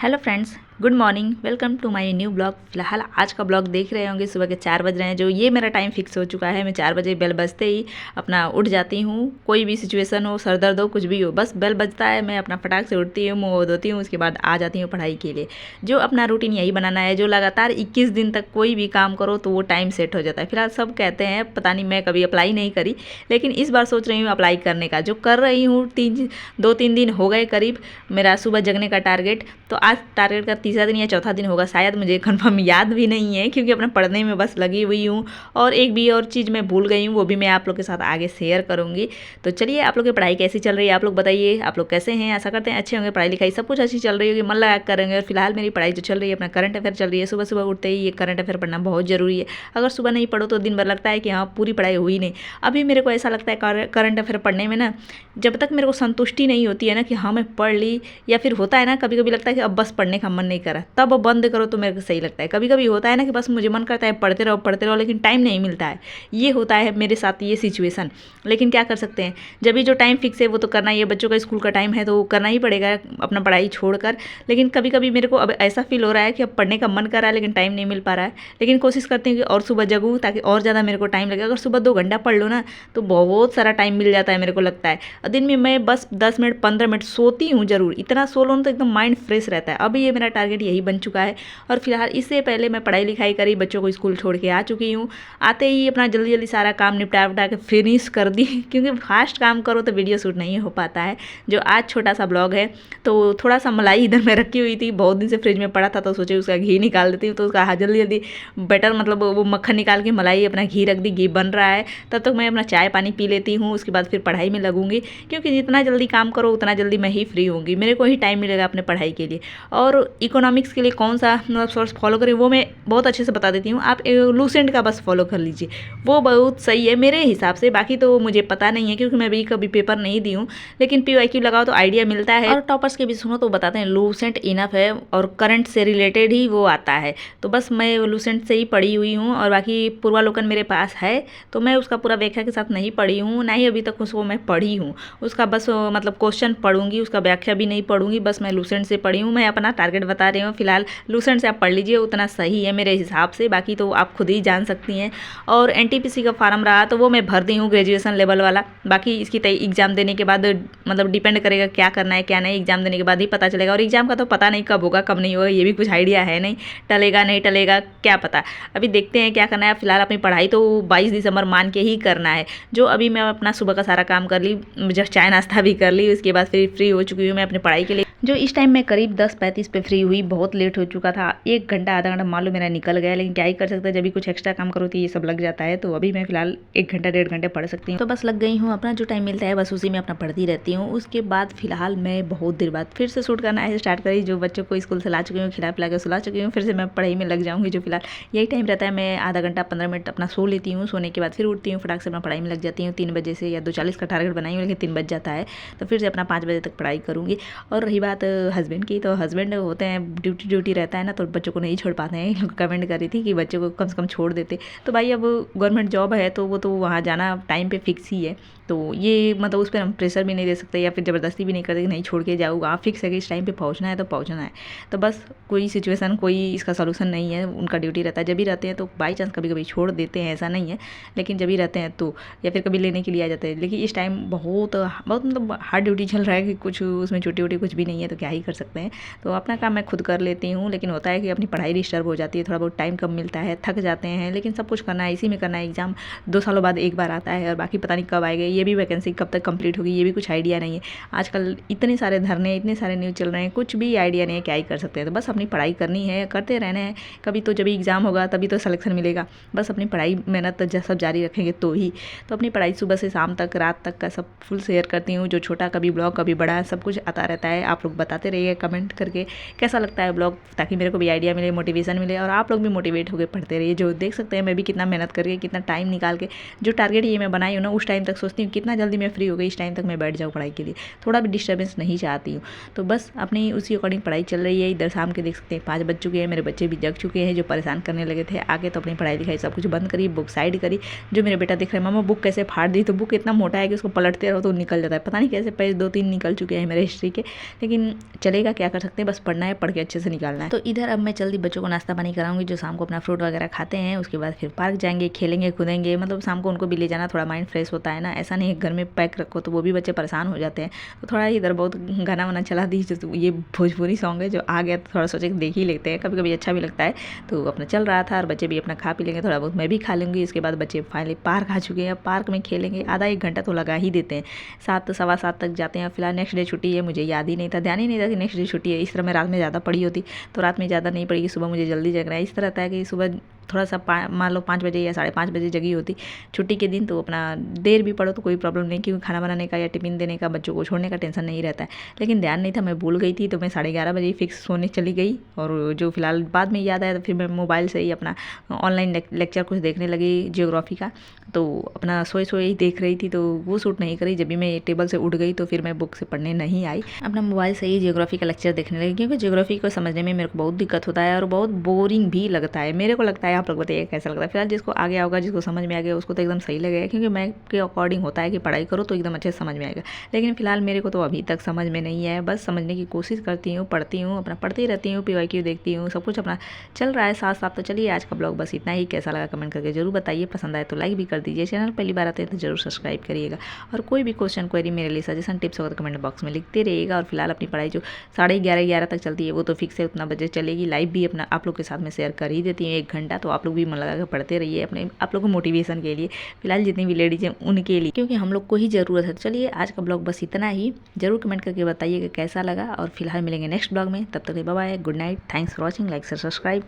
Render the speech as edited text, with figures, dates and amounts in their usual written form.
Hello friends, good morning. Welcome to my new blog. फिलहाल आज का ब्लॉग देख रहे होंगे, सुबह के 4 बज रहे हैं। जो ये मेरा टाइम फिक्स हो चुका है। मैं 4 बजे बेल बजते ही अपना उठ जाती हूँ। कोई भी सिचुएशन हो, सर दर्द हो, कुछ भी हो, बस बेल बजता है, मैं अपना फटाक से उठती हूँ, मुँह धोती हूँ, उसके बाद आ जाती हूँ पढ़ाई के लिए। जो अपना रूटीन यही बनाना है, जो लगातार 21 दिन तक कोई भी काम करो तो वो टाइम सेट हो जाता है। फिलहाल सब कहते हैं, पता नहीं, मैं कभी अप्लाई नहीं करी, लेकिन इस बार सोच रही हूँ अप्लाई करने का। जो कर रही हूँ, 2-3 दिन हो गए करीब मेरा सुबह जगने का टारगेट। तो आज टारगेट का तीसरा दिन या चौथा दिन होगा शायद, मुझे कंफर्म याद भी नहीं है, क्योंकि अपना पढ़ने में बस लगी हुई हूँ। और एक भी और चीज़ मैं भूल गई हूँ, वो भी मैं आप लोग के साथ आगे शेयर करूँगी। तो चलिए, आप लोग की पढ़ाई कैसी चल रही है, आप लोग बताइए, आप लोग कैसे हैं। आशा करते हैं अच्छे होंगे, पढ़ाई लिखाई सब कुछ अच्छी चल रही होगी, मन लगा करेंगे। और फिलहाल मेरी पढ़ाई जो चल रही है, अपना करंट अफेयर चल रही है। सुबह सुबह उठते ही ये करंट अफेयर पढ़ना बहुत ज़रूरी है। अगर सुबह नहीं पढ़ो तो दिन भर लगता है कि हाँ, पूरी पढ़ाई हुई नहीं। अभी मेरे को ऐसा लगता है करंट अफेयर पढ़ने में ना, जब तक मेरे को संतुष्टि नहीं होती है ना कि हाँ मैं पढ़ ली, या फिर होता है ना कभी कभी लगता है कि अब बस पढ़ने का मन नहीं करा, तब बंद करो तो मेरे को सही लगता है। कभी कभी होता है ना कि बस मुझे मन करता है पढ़ते रहो, लेकिन टाइम नहीं मिलता है। ये होता है मेरे साथ ये सिचुएशन। लेकिन क्या कर सकते हैं, जब भी जो टाइम फिक्स है वो तो करना ही है। बच्चों का स्कूल का टाइम है तो करना ही पड़ेगा अपना पढ़ाई छोड़कर। लेकिन कभी कभी मेरे को अब ऐसा फील हो रहा है कि अब पढ़ने का मन कर रहा है, लेकिन टाइम नहीं मिल पा रहा है। लेकिन कोशिश करती हूँ कि और सुबह जगूँ, ताकि और ज़्यादा मेरे को टाइम लगे। अगर सुबह 2 घंटा पढ़ लो ना, तो बहुत सारा टाइम मिल जाता है मेरे को लगता है। और दिन में मैं बस 10 मिनट 15 मिनट सोती हूँ ज़रूर। इतना सो लो तो एकदम माइंड फ्रेश रहता है। अभी ये मेरा टारगेट यही बन चुका है। और फिलहाल इससे पहले मैं पढ़ाई लिखाई करी, बच्चों को स्कूल छोड़ के आ चुकी हूँ। आते ही अपना जल्दी जल्दी सारा काम निपटा उटा के फिनिश कर दी, क्योंकि फास्ट काम करो तो वीडियो शूट नहीं हो पाता है। जो आज छोटा सा ब्लॉग है, तो थोड़ा सा मलाई इधर मैं रखी हुई थी, बहुत दिन से फ्रिज में पड़ा था, तो सोचे उसका घी निकाल देती हूँ। तो उसका जल्दी जल्दी बटर, मतलब वो मक्खन निकाल के मलाई अपना घी रख दी, घी बन रहा है। तब तक मैं अपना चाय पानी पी लेती हूँ, उसके बाद फिर पढ़ाई में लगूंगी। क्योंकि जितना जल्दी काम करो उतना जल्दी मैं ही फ्री होंगी, मेरे को ही टाइम मिलेगा अपने पढ़ाई के लिए। और इकोनॉमिक्स के लिए कौन सा मतलब सोर्स फॉलो करें, वो मैं बहुत अच्छे से बता देती हूँ। आप लूसेंट का बस फॉलो कर लीजिए, वो बहुत सही है मेरे हिसाब से। बाकी तो मुझे पता नहीं है, क्योंकि मैं भी कभी पेपर नहीं दी हूँ। लेकिन PYQ लगाओ तो आइडिया मिलता है। और टॉपर्स के भी सुनो तो बताते हैं लूसेंट इनफ है, और करंट से रिलेटेड ही वो आता है। तो बस मैं लूसेंट से ही पढ़ी हुई हूँ, और बाकी पूर्वालोकन मेरे पास है, तो मैं उसका पूरा व्याख्या के साथ नहीं पढ़ी हूँ, ना ही अभी तक उसको मैं पढ़ी हूँ। उसका बस मतलब क्वेश्चन पढ़ूंगी, उसका व्याख्या भी नहीं पढ़ूंगी। बस मैं लूसेंट से पढ़ी हूँ, मैं अपना टारगेट बता रही हूँ। फिलहाल लूसेंट से आप पढ़ लीजिए, उतना सही है मेरे हिसाब से। बाकी तो आप खुद ही जान सकती हैं। और NTPC का फार्म रहा तो वो मैं भर दी हूँ, ग्रेजुएशन लेवल वाला। बाकी इसकी एग्जाम देने के बाद मतलब डिपेंड करेगा क्या करना है क्या नहीं, एग्जाम देने के बाद ही पता चलेगा। और एग्जाम का तो पता नहीं कब होगा कब नहीं होगा, ये भी कुछ आइडिया है नहीं। टलेगा नहीं टलेगा क्या पता, अभी देखते हैं क्या करना है। फिलहाल अपनी पढ़ाई तो 22 दिसंबर मान के ही करना है। जो अभी मैं अपना सुबह का सारा काम कर ली, जस्ट चाय नाश्ता भी कर ली, उसके बाद फिर फ्री हो चुकी हूँ मैं अपनी पढ़ाई के लिए। जो इस टाइम मैं करीब 10:35 पे फ्री हुई, बहुत लेट हो चुका था। 1 घंटा आधा घंटा मान लो मेरा निकल गया, लेकिन क्या ही कर सकते हैं, जब भी कुछ एक्स्ट्रा काम करो तो ये सब लग जाता है। तो अभी मैं फिलहाल 1 घंटा 1.5 घंटे पढ़ सकती हूँ। तो बस लग गई हूँ, अपना जो टाइम मिलता है बस उसी में अपना पढ़ती रहती हूँ। उसके बाद फिलहाल मैं बहुत देर बाद फिर से शूट करना है स्टार्ट करी। जो बच्चों को स्कूल से ला चुकी हूँ, खिला पिला के सुला चुकी हूँ, फिर से मैं पढ़ाई में लग जाऊँगी। जो फिलहाल यही टाइम रहता है, मैं आधा घंटा 15 मिनट अपना सो लेती हूँ। सोने के बाद फिर उठती हूँ, फटाक से अपना पढ़ाई में लग जाती हूँ। 3 बजे से या 2:40 का टारगेट बनाई हूँ, लेकिन 3 बज जाता है, तो फिर से अपना 5 बजे तक पढ़ाई करूँगी। और रही बात हस्बैंड की, तो हस्बैंड होते हैं, ड्यूटी रहता है ना, तो बच्चों को नहीं छोड़ पाते हैं। कमेंट कर रही थी कि बच्चों को कम से कम छोड़ देते। तो भाई अब गवर्नमेंट जॉब है तो वो तो वहाँ जाना टाइम पे फिक्स ही है। तो ये मतलब उस पर हम प्रेशर भी नहीं दे सकते, या फिर ज़बरदस्ती भी नहीं करते कि नहीं छोड़ के जाओ। आप फिक्स है कि इस टाइम पे पहुँचना है तो पहुँचना है। तो बस कोई सिचुएशन, कोई इसका सोल्यूशन नहीं है, उनका ड्यूटी रहता है। जब भी रहते हैं तो बाई चांस कभी कभी छोड़ देते हैं, ऐसा नहीं है, लेकिन जब भी रहते हैं तो, या फिर कभी लेने के लिए आ जाते हैं। लेकिन इस टाइम बहुत बहुत मतलब हार्ड ड्यूटी चल रहा है, कि कुछ उसमें छुट्टी वुट्टी कुछ भी नहीं है, तो क्या ही कर सकते हैं। तो अपना काम मैं खुद कर लेती हूँ। लेकिन होता है कि अपनी पढ़ाई डिस्टर्ब हो जाती है, थोड़ा बहुत टाइम कम मिलता है, थक जाते हैं, लेकिन सब कुछ करना है, इसी में करना है। एग्जाम 2 सालों बाद एक बार आता है, और बाकी पता नहीं कब आएगा, ये भी वैकेंसी कब तक कंप्लीट होगी ये भी कुछ आइडिया नहीं है। आजकल इतने सारे धरने, इतने सारे न्यूज़ चल रहे हैं, कुछ भी आइडिया नहीं है, क्या ही कर सकते हैं। तो बस अपनी पढ़ाई करनी है, करते रहना है। कभी तो जब एग्ज़ाम होगा तभी तो सिलेक्शन मिलेगा। बस अपनी पढ़ाई मेहनत सब जारी रखेंगे तो ही। तो अपनी पढ़ाई सुबह से शाम तक, रात तक का सब फुल शेयर करती हूँ। जो छोटा कभी ब्लॉग कभी बड़ा, सब कुछ आता रहता है। आप लोग बताते रहिए कमेंट करके कैसा लगता है ब्लॉग, ताकि मेरे को भी आइडिया मिले, मोटिवेशन मिले, और आप लोग भी मोटिवेट होकर पढ़ते रहिए। जो देख सकते हैं मैं भी कितना मेहनत करके, कितना टाइम निकाल के जो टारगेट ये मैं बनाई हूँ ना, उस टाइम तक सोचती हूँ कितना जल्दी मैं फ्री हो गई, इस टाइम तक मैं बैठ जाऊँ पढ़ाई के लिए, थोड़ा भी डिस्टर्बेंस नहीं चाहती हूँ। तो बस अपनी उसी अकॉर्डिंग पढ़ाई चल रही है। इधर शाम के देख सकते हैं 5 बज चुके हैं, मेरे बच्चे भी जग चुके हैं जो परेशान करने लगे थे आगे। तो अपनी पढ़ाई लिखाई सब कुछ बंद करी, बुक साइड करी। जो मेरे बेटा दिख रहा है, मामा बुक कैसे फाड़ दी, तो बुक इतना मोटा है कि उसको पलटते रहो तो निकल जाता है। पता नहीं कैसे पेज 2-3 निकल चुके हैं मेरे हिस्ट्री के, लेकिन चलेगा, क्या कर सकते हैं, बस पढ़ना है, पढ़ के अच्छे से निकालना है। तो इधर अब मैं जल्दी बच्चों को नाश्ता पानी कराऊंगी, जो शाम को अपना फ्रूट वगैरह खाते हैं। उसके बाद फिर पार्क जाएंगे, खेलेंगे कूदेंगे, मतलब शाम को उनको भी ले जाना, थोड़ा माइंड फ्रेश होता है ना। ऐसा नहीं घर में पैक रखो तो वो भी बच्चे परेशान हो जाते हैं। तो थोड़ा इधर बहुत गाना वाना चला दीजिए, तो ये भोजपुरी सॉन्ग है जो आ गया तो थोड़ा सोचे देख ही लेते हैं, कभी कभी अच्छा भी लगता है। तो अपना चल रहा था और बच्चे भी अपना खा पी लेंगे, थोड़ा बहुत मैं भी खा लूँगी। इसके बाद बच्चे फाइनली पार्क आ चुके हैं, पार्क में खेलेंगे, आधा 1 घंटा तो लगा ही देते हैं। 7 सवा 7 तक जाते हैं। फिलहाल नेक्स्ट डे छुट्टी है, मुझे याद ही नहीं था, ध्यान ही नहीं था कि नेक्स्ट डे छुट्टी है। इस तरह मैं रात में ज़्यादा पढ़ी होती तो रात में ज़्यादा नहीं पड़ेगी, सुबह मुझे जल्दी जगना है। इस तरह था कि सुबह थोड़ा सा मान लो 5 बजे या 5:30 बजे जगी होती छुट्टी के दिन, तो अपना देर भी पढ़ो तो कोई प्रॉब्लम नहीं, क्योंकि खाना बनाने का या टिफिन देने का, बच्चों को छोड़ने का टेंशन नहीं रहता है। लेकिन ध्यान नहीं था, मैं भूल गई थी, तो मैं 11:30 बजे फिक्स सोने चली गई। और जो फिलहाल बाद में याद आया तो फिर मैं मोबाइल से ही अपना ऑनलाइन लेक्चर कुछ देखने लगी जियोग्राफी का। तो अपना सोए सोए ही देख रही थी, तो वो सूट नहीं करी। जब भी मैं टेबल से उठ गई तो फिर मैं बुक से पढ़ने नहीं आई, अपना मोबाइल से ही जियोग्राफी का लेक्चर देखने लगी। क्योंकि जियोग्राफी को समझने में मेरे को बहुत दिक्कत होता है और बहुत बोरिंग भी लगता है, मेरे को लगता है। आप लोग बताइए कैसा लगता है। फिलहाल जिसको आ गया होगा, जिसको समझ में आ गया, उसको तो एकदम सही लगेगा, क्योंकि मैं के अकॉर्डिंग होता है कि पढ़ाई करो तो एकदम अच्छे से समझ में आएगा। लेकिन फिलहाल मेरे को तो अभी तक समझ में नहीं है, बस समझने की कोशिश करती हूँ, पढ़ती हूँ, अपना पढ़ती रहती हूँ, PYQ देखती हूँ, सब कुछ अपना चल रहा है साथ साथ। तो चलिए आज का ब्लॉग बस इतना ही, कैसा लगा कमेंट करके जरूर बताइए, पसंद आए तो लाइक भी कर दीजिए, चैनल पहली बार आते हैं तो जरूर सब्सक्राइब करिएगा। और कोई भी क्वेश्चन क्वेरी मेरे लिए सजेशन टिप्स होगा तो कमेंट बॉक्स में लिखते रहिएगा। और फिलहाल अपनी पढ़ाई जो 11:30 तक चलती है वो तो फिक्स है, उतना बजे चलेगी। लाइव भी अपना आप लोग के साथ में शेयर कर ही देती हूँ 1 घंटा, तो आप लोग भी मन लगा कर पढ़ते रहिए अपने आप लोग को मोटिवेशन के लिए, फिलहाल जितनी भी लेडीज हैं उनके लिए, क्योंकि हम लोग को ही ज़रूरत है। चलिए आज का ब्लॉग बस इतना ही, जरूर कमेंट करके बताइएगा कैसा लगा। और फिलहाल मिलेंगे नेक्स्ट ब्लॉग में, तब तक bye bye, good night, thanks for watching, like subscribe.